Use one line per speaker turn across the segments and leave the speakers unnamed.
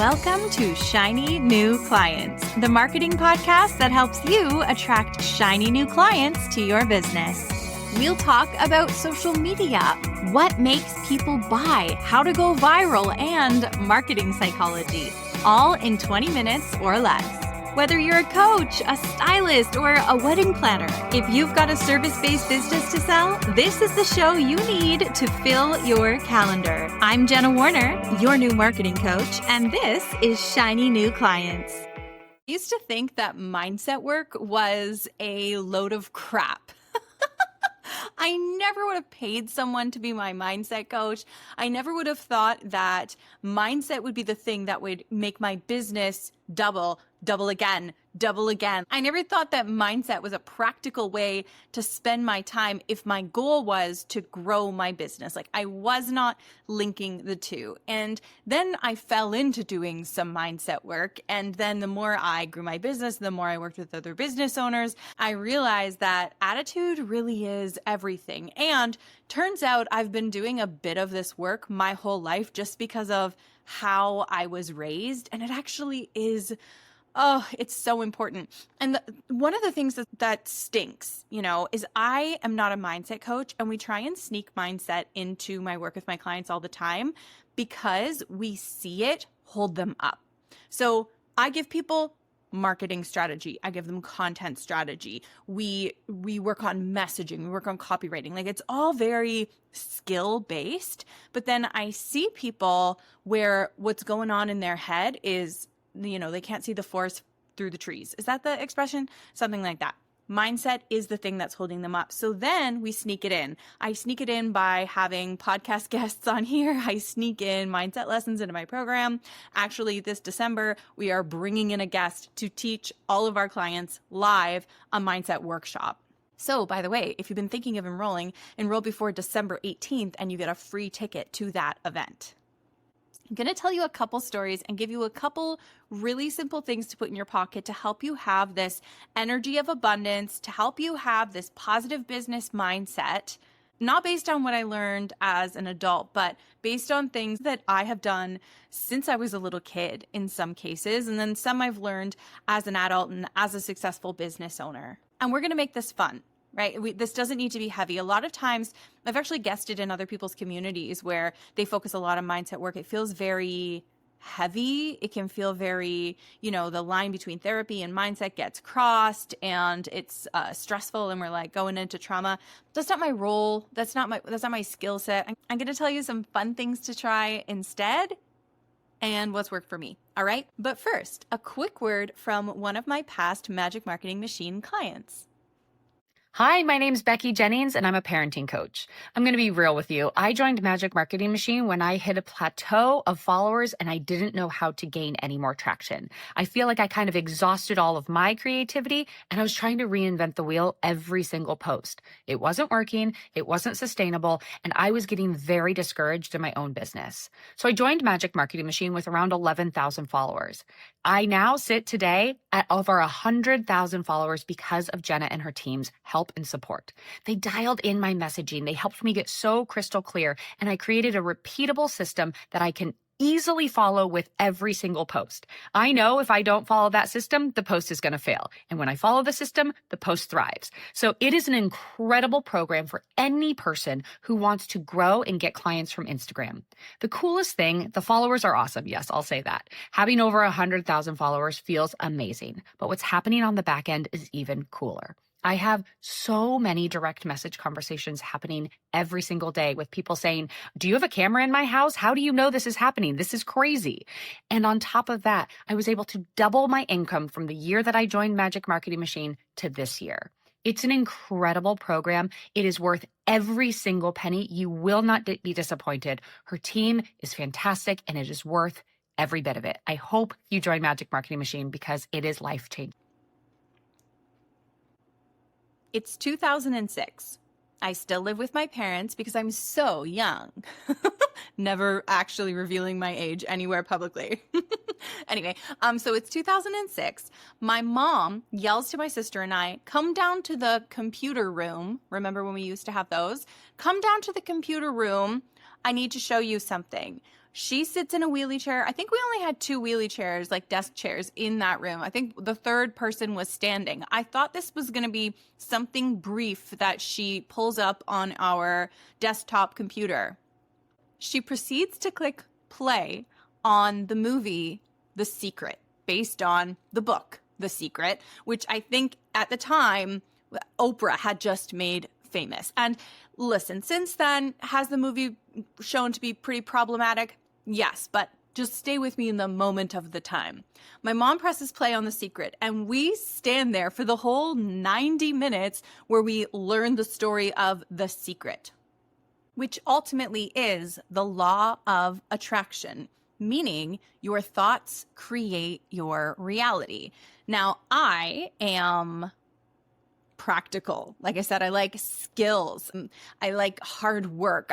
Welcome to Shiny New Clients, the marketing podcast that helps you attract shiny new clients to your business. We'll talk about social media, what makes people buy, how to go viral, and marketing psychology, all in 20 minutes or less. Whether you're a coach, a stylist, or a wedding planner, if you've got a service-based business to sell, this is the show you need to fill your calendar. I'm Jenna Warner, your new marketing coach, and this is Shiny New Clients. I used to think that mindset work was a load of crap. I never would have paid someone to be my mindset coach. I never would have thought that mindset would be the thing that would make my business double again. I never thought that mindset was a practical way to spend my time if my goal was to grow my business. Like, I was not linking the two. And then I fell into doing some mindset work. And then the more I grew my business, the more I worked with other business owners, I realized that attitude really is everything. And turns out I've been doing a bit of this work my whole life just because of how I was raised. And it actually is it's so important. And one of the things that stinks, is I am not a mindset coach, and we try and sneak mindset into my work with my clients all the time because we see it hold them up. So I give people marketing strategy. I give them content strategy. We work on messaging. We work on copywriting. Like, it's all very skill based. But then I see people where what's going on in their head is, they can't see the forest through the trees. Is that the expression? Something like that. Mindset is the thing that's holding them up. So then we sneak it in. I sneak it in by having podcast guests on here. I sneak in mindset lessons into my program. Actually, this December, we are bringing in a guest to teach all of our clients live a mindset workshop. So, by the way, if you've been thinking of enrolling, enroll before December 18th and you get a free ticket to that event. I'm going to tell you a couple stories and give you a couple really simple things to put in your pocket to help you have this energy of abundance, to help you have this positive business mindset, not based on what I learned as an adult, but based on things that I have done since I was a little kid in some cases, and then some I've learned as an adult and as a successful business owner. And we're going to make this fun. Right? This doesn't need to be heavy. A lot of times, I've actually guested in other people's communities where they focus a lot on mindset work. It feels very heavy. It can feel very, the line between therapy and mindset gets crossed, and it's stressful, and we're like going into trauma. That's not my role. That's not my skill set. I'm going to tell you some fun things to try instead, and what's worked for me. All right. But first, a quick word from one of my past Magic Marketing Machine clients.
Hi, my name's Becky Jennings, and I'm a parenting coach. I'm going to be real with you. I joined Magic Marketing Machine when I hit a plateau of followers and I didn't know how to gain any more traction. I feel like I kind of exhausted all of my creativity, and I was trying to reinvent the wheel every single post. It wasn't working, it wasn't sustainable, and I was getting very discouraged in my own business. So I joined Magic Marketing Machine with around 11,000 followers. I now sit today at over 100,000 followers because of Jenna and her team's help and support. They dialed in my messaging. They helped me get so crystal clear, and I created a repeatable system that I can easily follow with every single post. I know if I don't follow that system, the post is going to fail. And when I follow the system, the post thrives. So it is an incredible program for any person who wants to grow and get clients from Instagram. The coolest thing, the followers are awesome. Yes, I'll say that. Having over 100,000 followers feels amazing. But what's happening on the back end is even cooler. I have so many direct message conversations happening every single day with people saying, do you have a camera in my house? How do you know this is happening? This is crazy. And on top of that, I was able to double my income from the year that I joined Magic Marketing Machine to this year. It's an incredible program. It is worth every single penny. You will not be disappointed. Her team is fantastic, and it is worth every bit of it. I hope you join Magic Marketing Machine because it is life-changing.
It's 2006. I still live with my parents because I'm so young. Never actually revealing my age anywhere publicly. Anyway, so it's 2006. My mom yells to my sister and I, come down to the computer room. Remember when we used to have those? Come down to the computer room. I need to show you something. She sits in a wheelie chair. I think we only had 2 wheelie chairs, like desk chairs in that room. I think the third person was standing. I thought this was going to be something brief that she pulls up on our desktop computer. She proceeds to click play on the movie The Secret, based on the book The Secret, which I think at the time Oprah had just made famous. And listen, since then, has the movie shown to be pretty problematic? Yes, but just stay with me in the moment of the time. My mom presses play on The Secret, and we stand there for the whole 90 minutes where we learn the story of The Secret, which ultimately is the law of attraction, meaning your thoughts create your reality. Now, I am practical. Like I said, I like skills. I like hard work.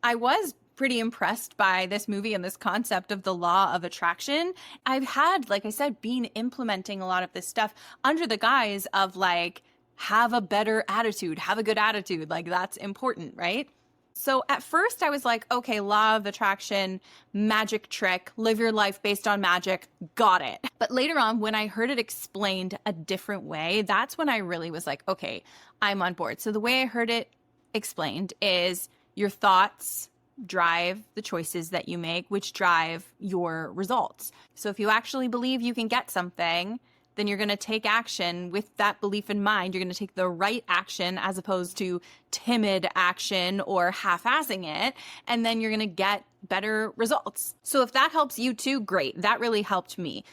I was pretty impressed by this movie and this concept of the law of attraction. I've had, like I said, been implementing a lot of this stuff under the guise of like, have a better attitude, have a good attitude. Like that's important, right? So at first I was like, okay, law of attraction, magic trick, live your life based on magic, got it. But later on, when I heard it explained a different way, that's when I really was like, okay, I'm on board. So the way I heard it explained is your thoughts drive the choices that you make, which drive your results. So if you actually believe you can get something, then you're going to take action with that belief in mind. You're going to take the right action as opposed to timid action or half-assing it. And then you're going to get better results. So if that helps you too, great. That really helped me.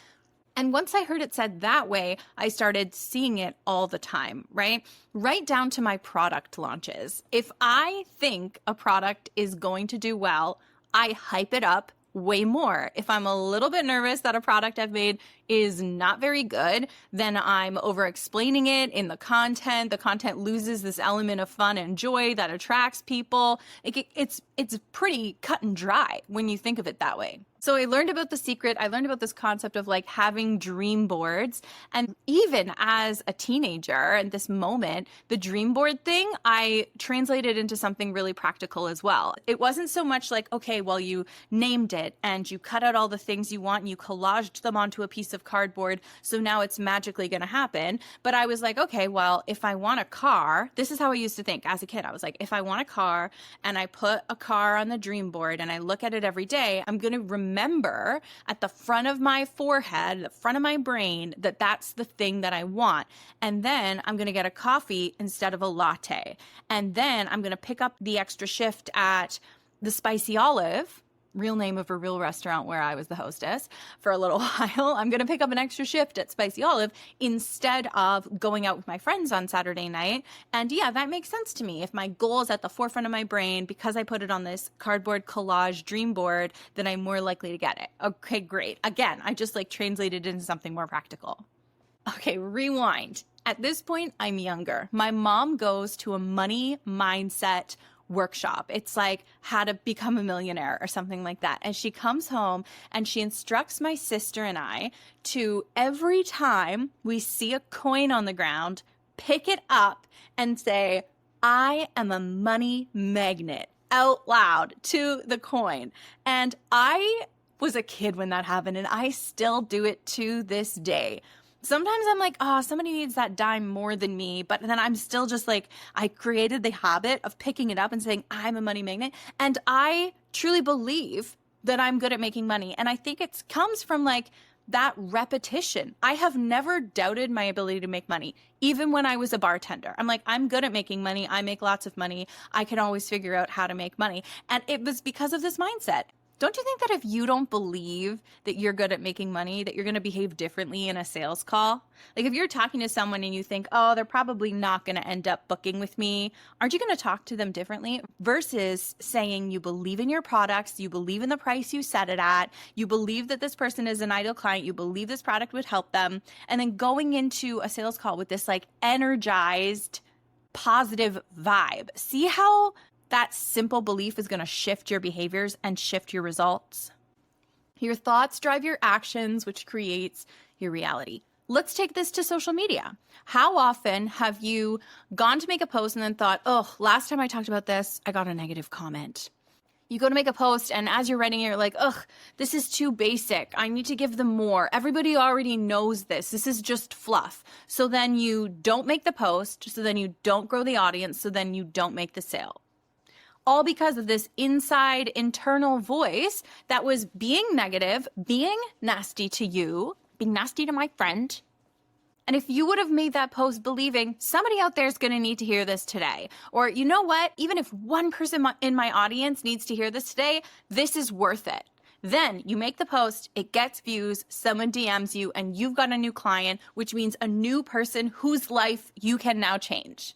And once I heard it said that way, I started seeing it all the time, right? Right down to my product launches. If I think a product is going to do well, I hype it up way more. If I'm a little bit nervous that a product I've made is not very good, then I'm over explaining it in the content. The content loses this element of fun and joy that attracts people. It's pretty cut and dry when you think of it that way. So I learned about The Secret. I learned about this concept of like having dream boards. And even as a teenager at this moment, the dream board thing, I translated into something really practical as well. It wasn't so much like, okay, well, you named it and you cut out all the things you want and you collaged them onto a piece of cardboard. So now it's magically going to happen. But I was like, okay, well, if I want a car, this is how I used to think as a kid. I was like, if I want a car and I put a car on the dream board and I look at it every day, I'm going to remember at the front of my forehead, the front of my brain, that that's the thing that I want. And then I'm going to get a coffee instead of a latte. And then I'm going to pick up the extra shift at the Spicy Olive, real name of a real restaurant where I was the hostess for a little while. I'm going to pick up an extra shift at Spicy Olive instead of going out with my friends on Saturday night. And yeah, that makes sense to me. If my goal is at the forefront of my brain because I put it on this cardboard collage dream board, then I'm more likely to get it. Okay, great. Again, I just like translated it into something more practical. Okay, rewind. At this point, I'm younger. My mom goes to a money mindset workshop. It's like how to become a millionaire or something like that. And she comes home and she instructs my sister and I to, every time we see a coin on the ground, pick it up and say, I am a money magnet, out loud to the coin. And I was a kid when that happened, and I still do it to this day. Sometimes I'm like, oh, somebody needs that dime more than me. But then I'm still just like, I created the habit of picking it up and saying, I'm a money magnet. And I truly believe that I'm good at making money. And I think it comes from like that repetition. I have never doubted my ability to make money, even when I was a bartender. I'm like, I'm good at making money. I make lots of money. I can always figure out how to make money. And it was because of this mindset. Don't you think that if you don't believe that you're good at making money, that you're going to behave differently in a sales call? Like if you're talking to someone and you think, oh, they're probably not going to end up booking with me, aren't you going to talk to them differently? Versus saying you believe in your products, you believe in the price you set it at, you believe that this person is an ideal client, you believe this product would help them, and then going into a sales call with this like energized, positive vibe. See how that simple belief is going to shift your behaviors and shift your results? Your thoughts drive your actions, which creates your reality. Let's take this to social media. How often have you gone to make a post and then thought, oh, last time I talked about this, I got a negative comment? You go to make a post, and as you're writing it, you're like, ugh, this is too basic. I need to give them more. Everybody already knows this. This is just fluff. So then you don't make the post. So then you don't grow the audience. So then you don't make the sale. All because of this inside internal voice that was being negative, being nasty to you, being nasty to my friend. And if you would have made that post believing somebody out there is going to need to hear this today, or you know what, even if one person in my audience needs to hear this today, this is worth it. Then you make the post, it gets views, someone DMs you, and you've got a new client, which means a new person whose life you can now change.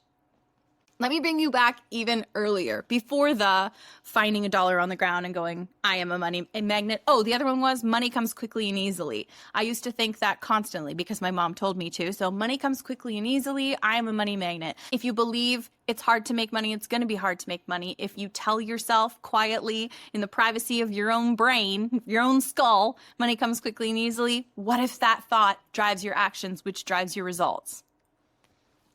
Let me bring you back even earlier, before the finding $1 on the ground and going, I am a money magnet. Oh, the other one was money comes quickly and easily. I used to think that constantly because my mom told me to. So money comes quickly and easily. I am a money magnet. If you believe it's hard to make money, it's going to be hard to make money. If you tell yourself quietly in the privacy of your own brain, your own skull, money comes quickly and easily, what if that thought drives your actions, which drives your results?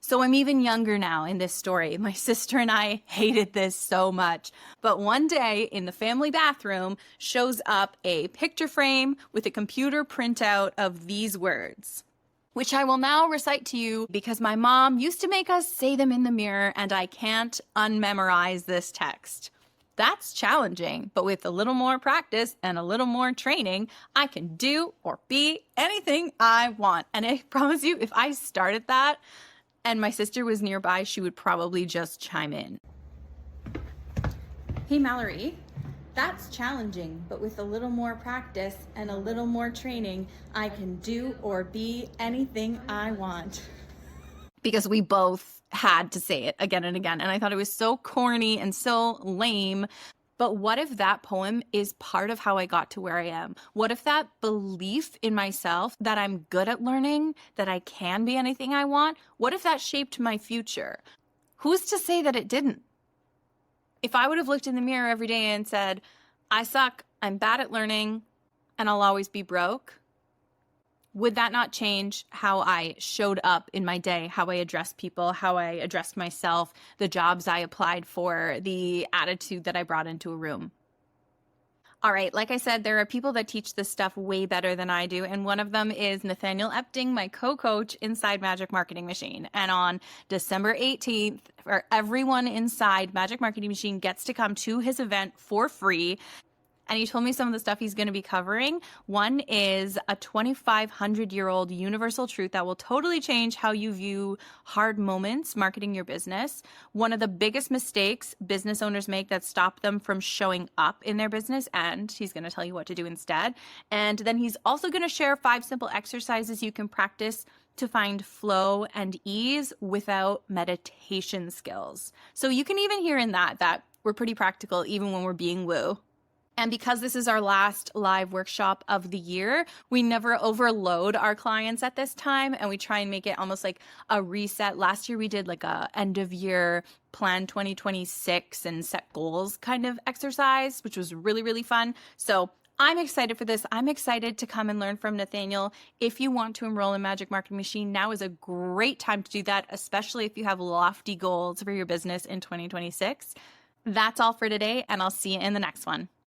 So I'm even younger now in this story. My sister and I hated this so much. But one day in the family bathroom shows up a picture frame with a computer printout of these words, which I will now recite to you because my mom used to make us say them in the mirror and I can't unmemorize this text. That's challenging, but with a little more practice and a little more training, I can do or be anything I want. And I promise you, if I started that, and my sister was nearby, she would probably just chime in. Hey, Mallory, that's challenging, but with a little more practice and a little more training, I can do or be anything I want. Because we both had to say it again and again. And I thought it was so corny and so lame. But what if that poem is part of how I got to where I am? What if that belief in myself that I'm good at learning, that I can be anything I want, what if that shaped my future? Who's to say that it didn't? If I would have looked in the mirror every day and said, I suck, I'm bad at learning, and I'll always be broke, would that not change how I showed up in my day, how I addressed people, how I addressed myself, the jobs I applied for, the attitude that I brought into a room? All right, like I said, there are people that teach this stuff way better than I do, and one of them is Nathaniel Epting, my co-coach inside Magic Marketing Machine. And on December 18th, everyone inside Magic Marketing Machine gets to come to his event for free. And he told me some of the stuff he's going to be covering. One is a 2,500-year-old universal truth that will totally change how you view hard moments marketing your business. One of the biggest mistakes business owners make that stop them from showing up in their business, and he's going to tell you what to do instead. And then he's also going to share 5 simple exercises you can practice to find flow and ease without meditation skills. So you can even hear in that we're pretty practical even when we're being woo. And because this is our last live workshop of the year, we never overload our clients at this time, and we try and make it almost like a reset. Last year we did like a end of year plan 2026 and set goals kind of exercise, which was really, really fun. So I'm excited for this. I'm excited to come and learn from Nathaniel. If you want to enroll in Magic Marketing Machine, now is a great time to do that, especially if you have lofty goals for your business in 2026. That's all for today, and I'll see you in the next one.